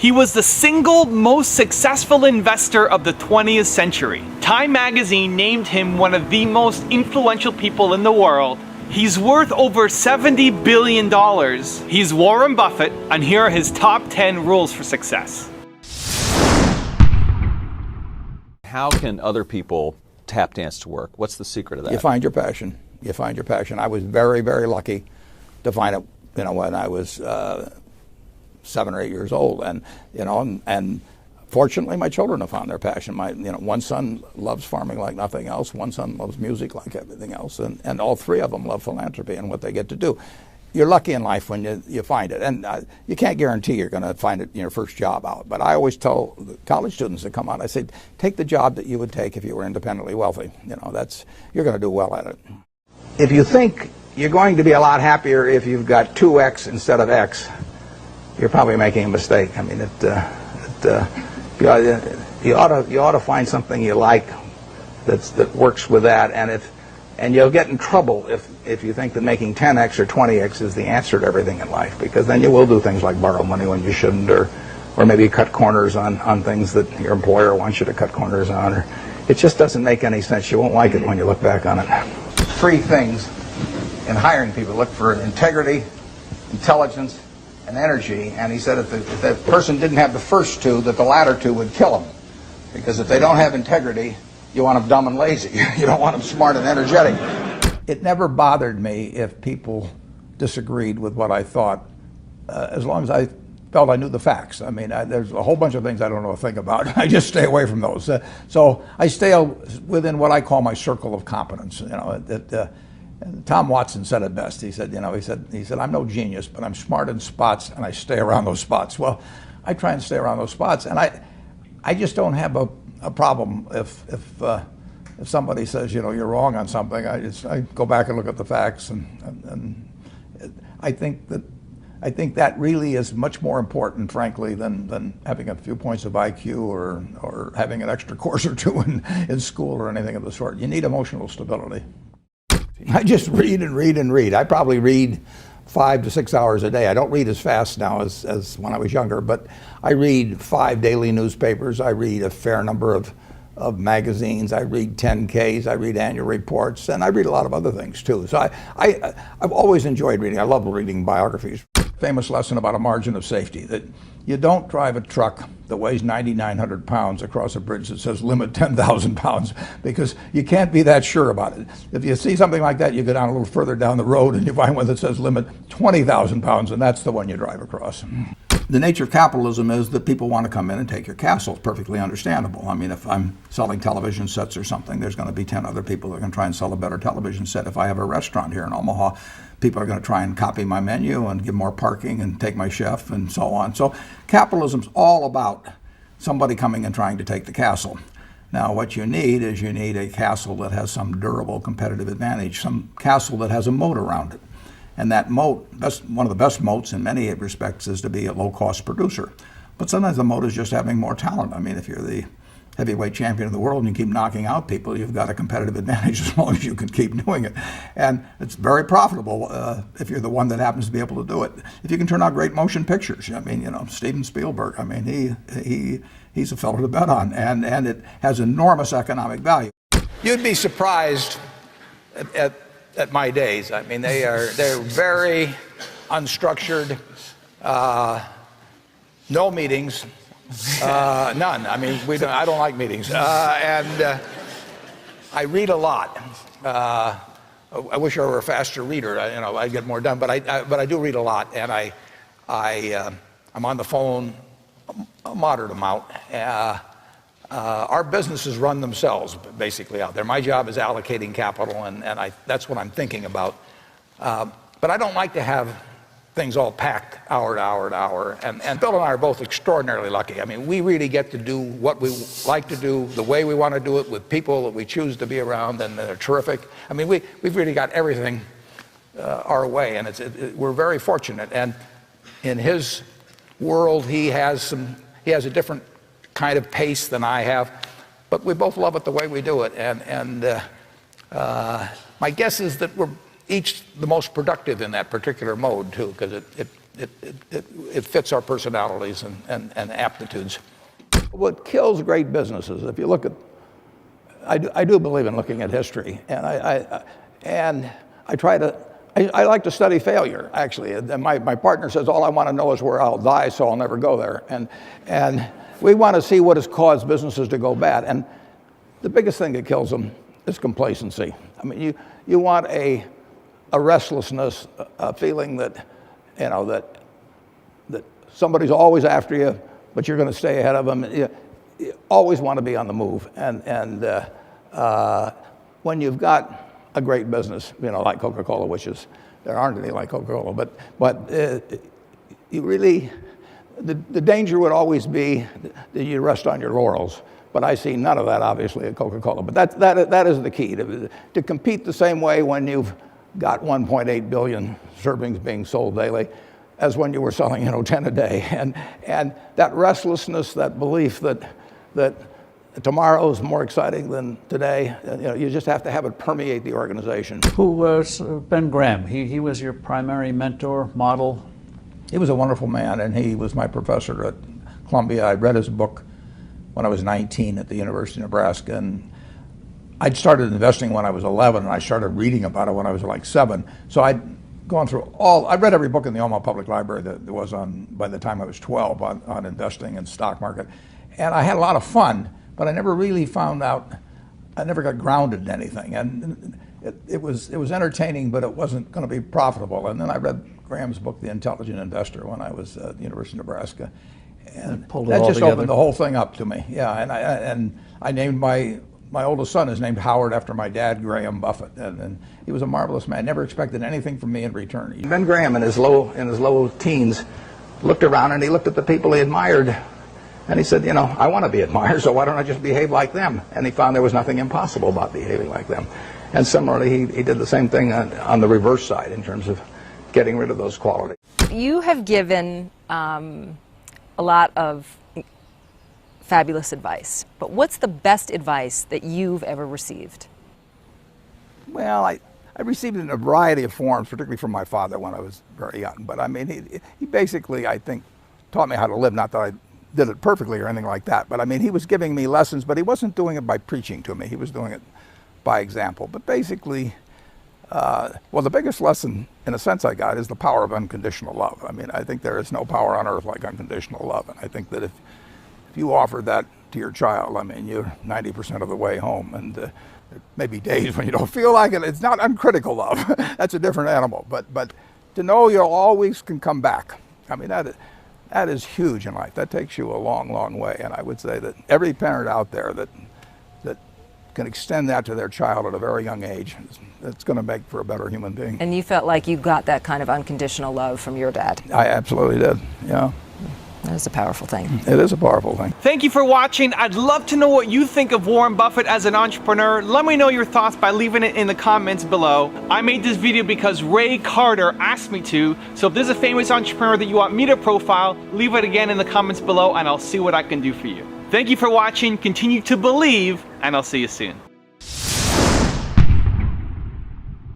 He was the single most successful investor of the 20th century. Time magazine named him one of the most influential people in the world. He's worth over $70 billion. He's Warren Buffett, and here are his top 10 rules for success. How can other people tap dance to work? What's the secret of that? You find your passion. You find your passion. I was very, very lucky to find it, when I was 7 or 8 years old, and fortunately, my children have found their passion. One son loves farming like nothing else. One son loves music like everything else, and all three of them love philanthropy and what they get to do. You're lucky in life when you find it, and you can't guarantee you're going to find it in your first job out. But I always tell the college students that come out, I say, take the job that you would take if you were independently wealthy. You're going to do well at it. If you think you're going to be a lot happier if you've got 2X instead of X, you're probably making a mistake. I mean, you ought to find something you like that works with that, and you'll get in trouble if you think that making 10X or 20X is the answer to everything in life, because then you will do things like borrow money when you shouldn't, or maybe cut corners on things that your employer wants you to cut corners on. Or it just doesn't make any sense. You won't like it when you look back on it. 3 things in hiring people: look for integrity, intelligence, and energy. And he said if the person didn't have the first 2, that the latter 2 would kill them, because if they don't have integrity, you want them dumb and lazy. You don't want them smart and energetic. It never bothered me if people disagreed with what I thought, as long as I felt I knew the facts. I mean, there's a whole bunch of things I don't know a thing about. I just stay away from those. So I stay within what I call my circle of competence. Tom Watson said it best. He said, I'm no genius, but I'm smart in spots, and I stay around those spots. Well, I try and stay around those spots, and I just don't have a problem if somebody says, you're wrong on something. I go back and look at the facts, and I think that really is much more important, frankly, than having a few points of IQ or having an extra course or 2 in school or anything of the sort. You need emotional stability. I just read and read and read. I probably read 5 to 6 hours a day. I don't read as fast now as when I was younger, but I read 5 daily newspapers. I read a fair number of magazines. I read 10Ks. I read annual reports, and I read a lot of other things too. So I've always enjoyed reading. I love reading biographies. Famous lesson about a margin of safety, that you don't drive a truck that weighs 9,900 pounds across a bridge that says limit 10,000 pounds, because you can't be that sure about it. If you see something like that, you go down a little further down the road and you find one that says limit 20,000 pounds, and that's the one you drive across. The nature of capitalism is that people want to come in and take your castle. It's perfectly understandable. I mean, if I'm selling television sets or something, there's going to be 10 other people that are going to try and sell a better television set. If I have a restaurant here in Omaha, people are going to try and copy my menu and give more parking and take my chef and so on. So capitalism's all about somebody coming and trying to take the castle. Now, what you need is a castle that has some durable competitive advantage, some castle that has a moat around it. And that moat, one of the best moats in many respects, is to be a low-cost producer. But sometimes the moat is just having more talent. I mean, if you're the heavyweight champion of the world and you keep knocking out people, you've got a competitive advantage as long as you can keep doing it. And it's very profitable if you're the one that happens to be able to do it. If you can turn out great motion pictures, I mean, Steven Spielberg, I mean, he's a fellow to bet on, and it has enormous economic value. You'd be surprised at my days. I mean, they're very unstructured, no meetings, none. I mean, I don't like meetings, and I read a lot. I wish I were a faster reader. I'd get more done, but I do read a lot, and I'm on the phone a moderate amount. Our businesses run themselves basically out there. My job is allocating capital, and that's what I'm thinking about. But I don't like to have things all packed hour to hour to hour. And Bill and I are both extraordinarily lucky. I mean, we really get to do what we like to do, the way we want to do it, with people that we choose to be around, and they're terrific. I mean, we've really got everything our way, and we're very fortunate. And in his world, he has a different kind of pace than I have, but we both love it the way we do it. And my guess is that we're each the most productive in that particular mode too, because it fits our personalities and aptitudes. What kills great businesses, if you look at, I do believe in looking at history, and I like to study failure, actually. And my partner says, all I want to know is where I'll die, so I'll never go there. And we want to see what has caused businesses to go bad. And the biggest thing that kills them is complacency. I mean, you want a restlessness, a feeling that, you know, that somebody's always after you, but you're going to stay ahead of them. You always want to be on the move. And when you've got a great business, you know, like Coca-Cola, which is, there aren't any like Coca-Cola, but you really, the danger would always be that you rest on your laurels. But I see none of that, obviously, at Coca-Cola. But that is the key, to compete the same way when you've got 1.8 billion servings being sold daily as when you were selling, 10 a day. And that restlessness, that belief that tomorrow is more exciting than today, you just have to have it permeate the organization. Who was Ben Graham? He was your primary mentor, model? He was a wonderful man, and he was my professor at Columbia. I read his book when I was 19 at the University of Nebraska, and I'd started investing when I was 11, and I started reading about it when I was like 7. So I'd gone through I read every book in the Omaha Public Library that there was on, by the time I was 12, on investing and stock market. And I had a lot of fun, but I never really found out, I never got grounded in anything. And it was entertaining, but it wasn't going to be profitable. And then I read Graham's book, The Intelligent Investor, when I was at the University of Nebraska. And that just opened the whole thing up to me. Yeah, and I named my oldest son is named Howard after my dad, Graham Buffett, and he was a marvelous man. Never expected anything from me in return. Ben Graham, in his low teens, looked around and he looked at the people he admired, and he said, I want to be admired, so why don't I just behave like them? And he found there was nothing impossible about behaving like them. And similarly, he did the same thing on the reverse side in terms of getting rid of those qualities. You have given a lot of fabulous advice, but what's the best advice that you've ever received? Well, I received it in a variety of forms, particularly from my father when I was very young. But I mean, he basically, I think, taught me how to live. Not that I did it perfectly or anything like that, but I mean, he was giving me lessons, but he wasn't doing it by preaching to me. He was doing it by example. But basically, well, the biggest lesson, in a sense, I got is the power of unconditional love. I mean, I think there is no power on earth like unconditional love. And I think that if you offer that to your child, I mean, you're 90% of the way home. And there may be days when you don't feel like it. It's not uncritical love. That's a different animal. But to know you always can come back, I mean, that is huge in life. That takes you a long, long way. And I would say that every parent out there that can extend that to their child at a very young age, it's going to make for a better human being. And you felt like you got that kind of unconditional love from your dad? I absolutely did, yeah. That is a powerful thing. It is a powerful thing. Thank you for watching. I'd love to know what you think of Warren Buffett as an entrepreneur. Let me know your thoughts by leaving it in the comments below. I made this video because Ray Carter asked me to, so if there's a famous entrepreneur that you want me to profile, leave it again in the comments below and I'll see what I can do for you. Thank you for watching, continue to believe, and I'll see you soon.